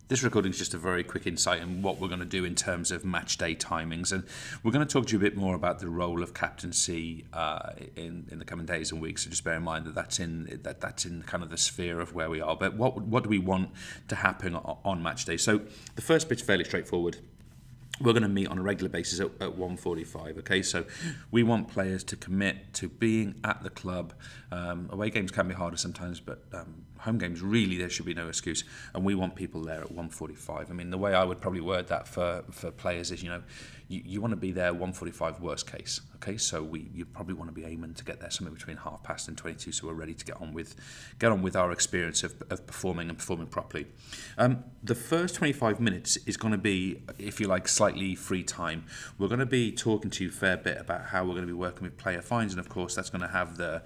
This recording is just a very quick insight in what we're going to do in terms of match day timings, and we're going to talk to you a bit more about the role of captaincy in the coming days and weeks. So just bear in mind that that's in kind of the sphere of where we are. But what do we want to happen on match day? So the first bit's fairly straightforward. We're going to meet on a regular basis at 1:45. Okay, so we want players to commit to being at the club. Away games can be harder sometimes, but home games, really, there should be no excuse. And we want people there at 1:45. I mean, the way I would probably word that for players is, you want to be there 1:45 worst case. Okay, so you probably want to be aiming to get there somewhere between 1:30 and 22, so we're ready to get on with our experience of performing properly. The first 25 minutes is going to be, if you like, slightly free time. We're going to be talking to you a fair bit about how we're going to be working with player fines, and of course that's going to have the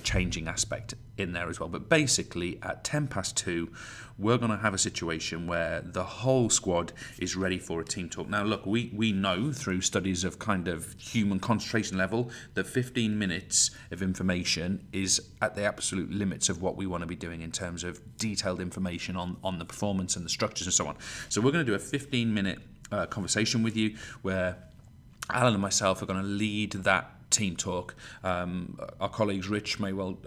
changing aspect in there as well. But basically at 2:10, we're going to have a situation where the whole squad is ready for a team talk. Now look, we know through studies of kind of human concentration level that 15 minutes of information is at the absolute limits of what we want to be doing in terms of detailed information on the performance and the structures and so on. So we're going to do a 15-minute conversation with you where Alan and myself are going to lead that team talk. Our colleagues Rich may well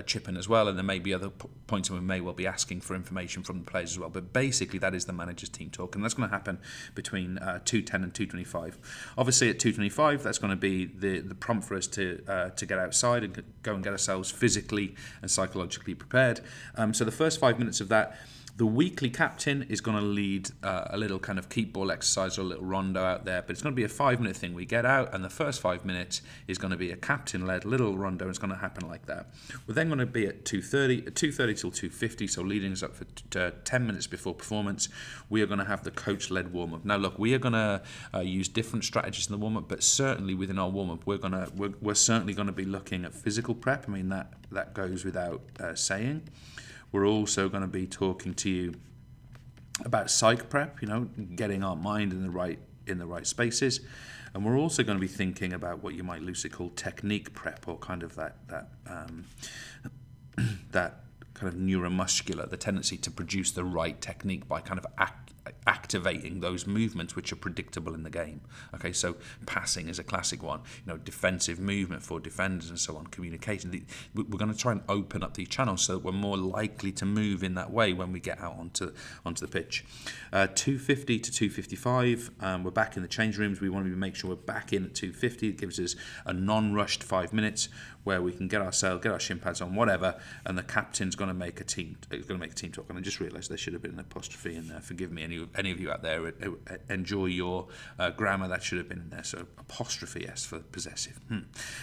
chip in as well, and there may be other points where we may well be asking for information from the players as well. But basically that is the manager's team talk, and that's going to happen between 2:10 and 2:25. Obviously at 2:25 that's going to be the prompt for us to get outside and go and get ourselves physically and psychologically prepared. So the first 5 minutes of that, the weekly captain is going to lead a little kind of keep ball exercise or a little rondo out there, but it's going to be a 5-minute thing. We get out, and the first 5 minutes is going to be a captain-led little rondo, and it's going to happen like that. We're then going to be at 2:30 till 2:50, so leading us up for 10 minutes before performance. We are going to have the coach-led warm-up. Now, look, we are going to use different strategies in the warm-up, but certainly within our warm-up, we're certainly going to be looking at physical prep. I mean, that goes without saying. We're also going to be talking to you about psych prep, getting our mind in the right spaces, and we're also going to be thinking about what you might loosely call technique prep, or kind of that kind of neuromuscular, the tendency to produce the right technique by kind of activating those movements which are predictable in the game. Okay, so passing is a classic one, defensive movement for defenders and so on, communication. We're going to try and open up these channels so that we're more likely to move in that way when we get out onto the pitch. 2:50 to 2:55, we're back in the change rooms. We want to make sure we're back in at 2:50. It gives us a non-rushed 5 minutes where we can get our shin pads on, whatever, and the captain's going to make a team talk. And I just realised there should have been an apostrophe in there. Forgive me, any of you out there, enjoy your grammar. That should have been in there. So apostrophe S for possessive.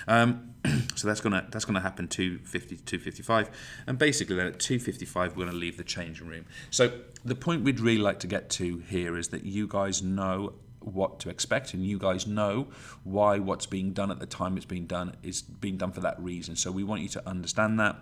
So that's gonna happen 2:50 to 2:55, and basically then at 2:55 we're going to leave the changing room. So the point we'd really like to get to here is that you guys know what to expect, and you guys know why what's being done at the time it's being done is being done for that reason. So we want you to understand that.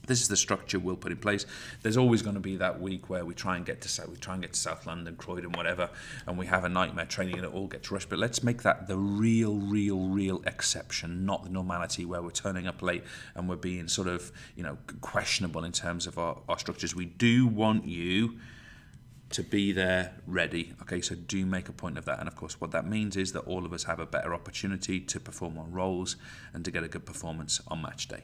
This is the structure we'll put in place. There's always going to be that week where we try and get to South London, Croydon, whatever, and we have a nightmare training and it all gets rushed. But let's make that the real exception, not the normality where we're turning up late and we're being sort of, questionable in terms of our structures. We do want you to be there ready. Okay, so do make a point of that. And of course, what that means is that all of us have a better opportunity to perform on roles and to get a good performance on match day.